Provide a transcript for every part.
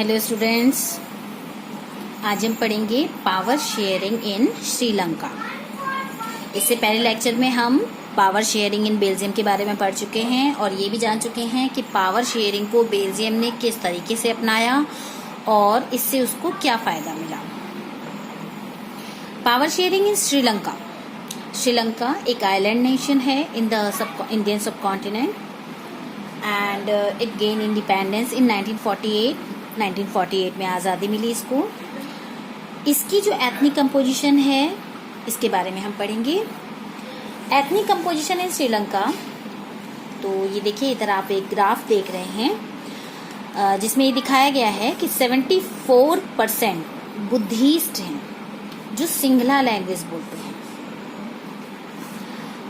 Hello students, आज हम पढ़ेंगे पावर शेयरिंग इन श्रीलंका। इससे पहले लेक्चर में हम पावर शेयरिंग इन बेल्जियम के बारे में पढ़ चुके हैं और ये भी जान चुके हैं कि पावर शेयरिंग को बेल्जियम ने किस तरीके से अपनाया और इससे उसको क्या फ़ायदा मिला। पावर शेयरिंग इन श्रीलंका। श्रीलंका एक आइलैंड नेशन है इन द इंडियन सब continent and it gain independence in 1948 में आज़ादी मिली इसको। इसकी जो एथनिक कंपोजिशन है इसके बारे में हम पढ़ेंगे। एथनिक कंपोजिशन इन श्रीलंका, तो ये देखिए, इधर आप एक ग्राफ देख रहे हैं जिसमें ये दिखाया गया है कि 74% बुद्धिस्ट हैं जो सिंगला लैंग्वेज बोलते हैं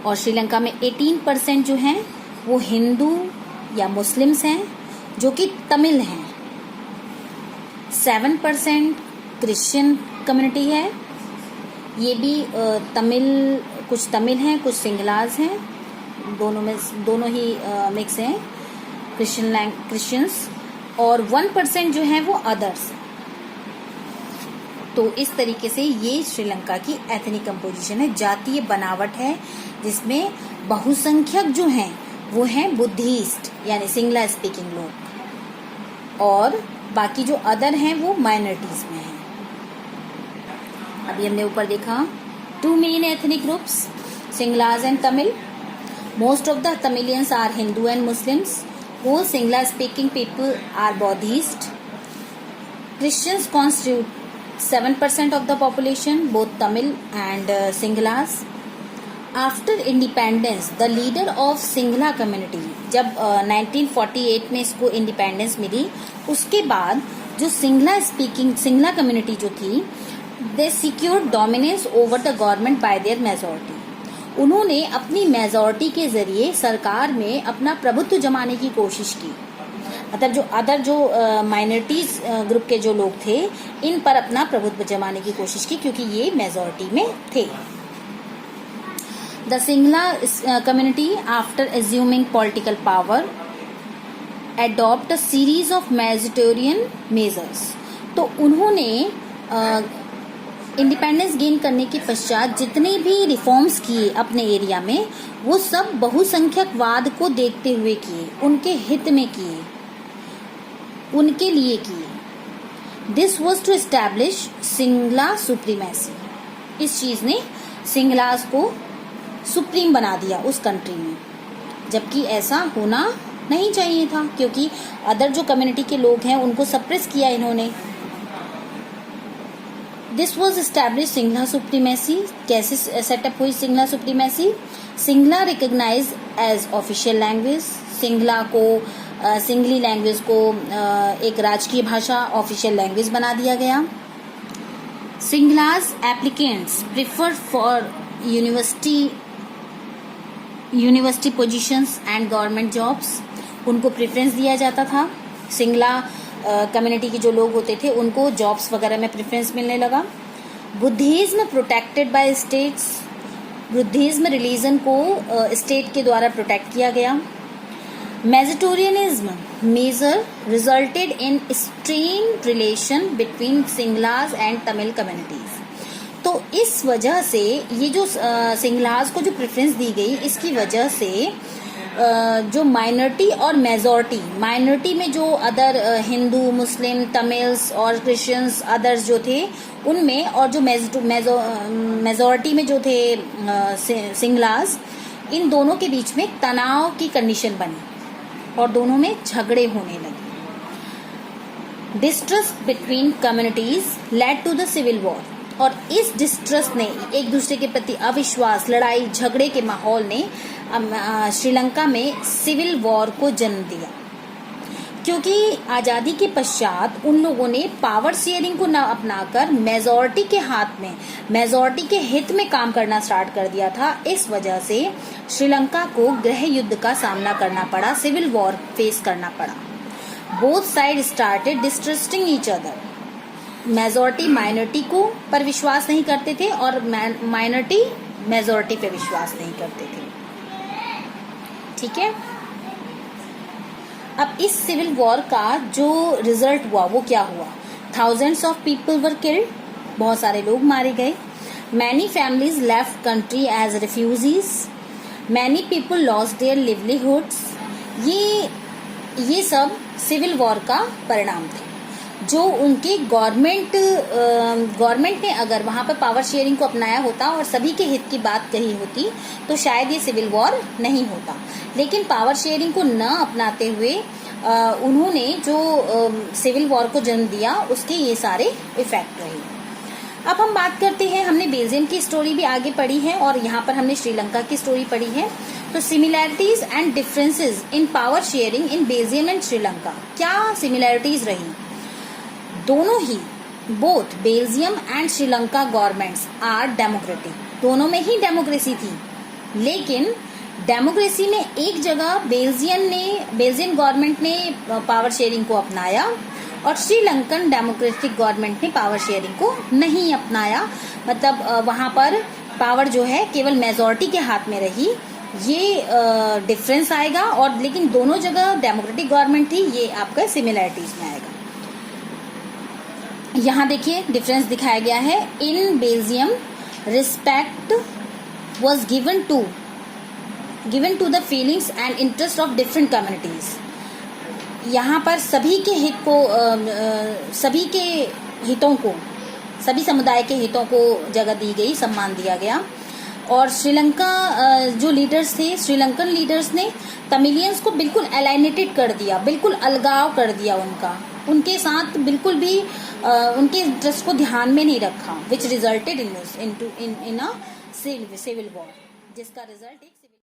और श्रीलंका में 18% जो हैं वो हिंदू या मुस्लिम्स हैं जो कि तमिल हैं। 7% क्रिश्चियन कम्युनिटी है, ये भी कुछ तमिल हैं कुछ सिंगलाज हैं, दोनों ही मिक्स हैं क्रिश्चियंस, और 1% जो है वो अदर्स। तो इस तरीके से ये श्रीलंका की एथनिक कंपोजिशन है, जातीय बनावट है, जिसमें बहुसंख्यक जो हैं वो हैं बुद्धिस्ट यानी सिंगला स्पीकिंग लोग, और बाकी जो अदर हैं वो माइनॉरिटीज में हैं। अभी हमने ऊपर देखा 2 main ethnic groups, Sinhalas and Tamil. Most of the Tamilians are Hindu and Muslims. All Singla speaking people are Buddhist. Christians constitute 7% of the population, both Tamil and Singlas. After independence, the leader of Singla community, जब 1948 में इसको independence मिली, उसके बाद जो Singla community जो थी, they secured dominance over the government by their majority. उन्होंने अपनी मेजॉरिटी के जरिए सरकार में अपना प्रभुत्व जमाने की कोशिश की। मतलब जो अदर जो माइनॉरिटीज ग्रुप के जो लोग थे, इन पर अपना प्रभुत्व जमाने की कोशिश की क्योंकि ये मेजॉरिटी में थे। The Sinhala community after assuming political power adopt a series of majoritarian measures. तो उन्होंने इंडिपेंडेंस गेन करने के पश्चात जितने भी रिफॉर्म्स किए अपने एरिया में, वो सब बहुसंख्यकवाद को देखते हुए किए, उनके हित में किए, उनके लिए किए। This was to establish Sinhala supremacy. इस चीज ने सिंगलास को सुप्रीम बना दिया उस कंट्री में, जबकि ऐसा होना नहीं चाहिए था क्योंकि अदर जो कम्युनिटी के लोग हैं उनको सप्रेस किया इन्होंने। This was establish Sinhala supremacy. कैसे सेटअप हुई Sinhala supremacy? Sinhala recognise as official language. Sinhala language को एक राजकीय भाषा, ऑफिशियल लैंग्वेज बना दिया गया। Sinhalas applicants prefer for university positions and government jobs. उनको प्रेफरेंस दिया जाता था। सिंगला कम्युनिटी के जो लोग होते थे उनको जॉब्स वगैरह में प्रेफरेंस मिलने लगा। Buddhism protected by states. Buddhism religion को स्टेट के द्वारा प्रोटेक्ट किया गया। Majoritarianism major resulted in strained relation between Sinhalas and Tamil communities. तो इस वजह से ये जो सिंगलाज को जो प्रेफरेंस दी गई, इसकी वजह से जो माइनॉरिटी और माइनॉरिटी में जो अदर हिंदू, मुस्लिम, तमिल्स और क्रिश्चियंस अदर्स जो थे उनमें, और जो मेजॉरिटी में जो थे सिंगलास, इन दोनों के बीच में तनाव की कंडीशन बनी और दोनों में झगड़े होने लगे। Distrust between communities led to the civil war. और इस डिस्ट्रस्ट ने, एक दूसरे के प्रति अविश्वास, लड़ाई झगड़े के माहौल ने श्रीलंका में सिविल वॉर को जन्म दिया, क्योंकि आज़ादी के पश्चात उन लोगों ने पावर शेयरिंग को न अपनाकर मेजॉरिटी के हाथ में, मेजॉरिटी के हित में काम करना स्टार्ट कर दिया था। इस वजह से श्रीलंका को गृह युद्ध का सामना करना पड़ा, सिविल वॉर फेस करना पड़ा। Both side started distrusting each other. Majority minority को पर विश्वास नहीं करते थे और माइनॉरिटी मेजॉरिटी पे विश्वास नहीं करते थे। ठीक है। अब इस सिविल वॉर का जो रिजल्ट हुआ वो क्या हुआ? Thousands of people were killed, बहुत सारे लोग मारे गए. Many families left country as refugees. Many people lost their livelihoods. ये सब सिविल वॉर का परिणाम थे. जो उनके गवर्नमेंट ने अगर वहां पर पावर शेयरिंग को अपनाया होता और सभी के हित की बात कही होती तो शायद ये सिविल वॉर नहीं होता. लेकिन पावर शेयरिंग को न अपनाते हुए उन्होंने जो सिविल वॉर को जन्म दिया उसके ये सारे इफेक्ट रहे. अब हम बात करते हैं, हमने बेल्जियम की स्टोरी भी आगे पढ़ी है और यहाँ पर हमने श्रीलंका की स्टोरी पढ़ी है. तो similarities and differences in power sharing in Belgium and Sri Lanka. क्या सिमिलैरिटीज रही? दोनों ही, both Belgium and Sri Lanka governments are democratic. दोनों में ही डेमोक्रेसी थी, लेकिन डेमोक्रेसी में एक जगह बेल्जियन गवर्नमेंट ने पावर शेयरिंग को अपनाया और श्रीलंकन डेमोक्रेटिक गवर्नमेंट ने पावर शेयरिंग को नहीं अपनाया. मतलब वहां पर पावर जो है केवल मेजॉरिटी के हाथ में रही. ये डिफरेंस आएगा. और लेकिन दोनों जगह डेमोक्रेटिक गवर्नमेंट थी, ये आपका सिमिलैरिटीज में आएगा. यहाँ देखिए डिफरेंस दिखाया गया है. In Belgium respect was given to the feelings and interest of different communities. यहाँ पर सभी के सभी समुदाय के हितों को जगह दी गई, सम्मान दिया गया. और श्रीलंका जो लीडर्स थे, श्रीलंकन लीडर्स ने तमिलियंस को बिल्कुल एलाइनेटेड कर दिया, बिल्कुल अलगाव कर दिया उनके साथ बिल्कुल भी उनके इंटरेस्ट को ध्यान में नहीं रखा, which resulted in a civil war, जिसका रिजल्ट एक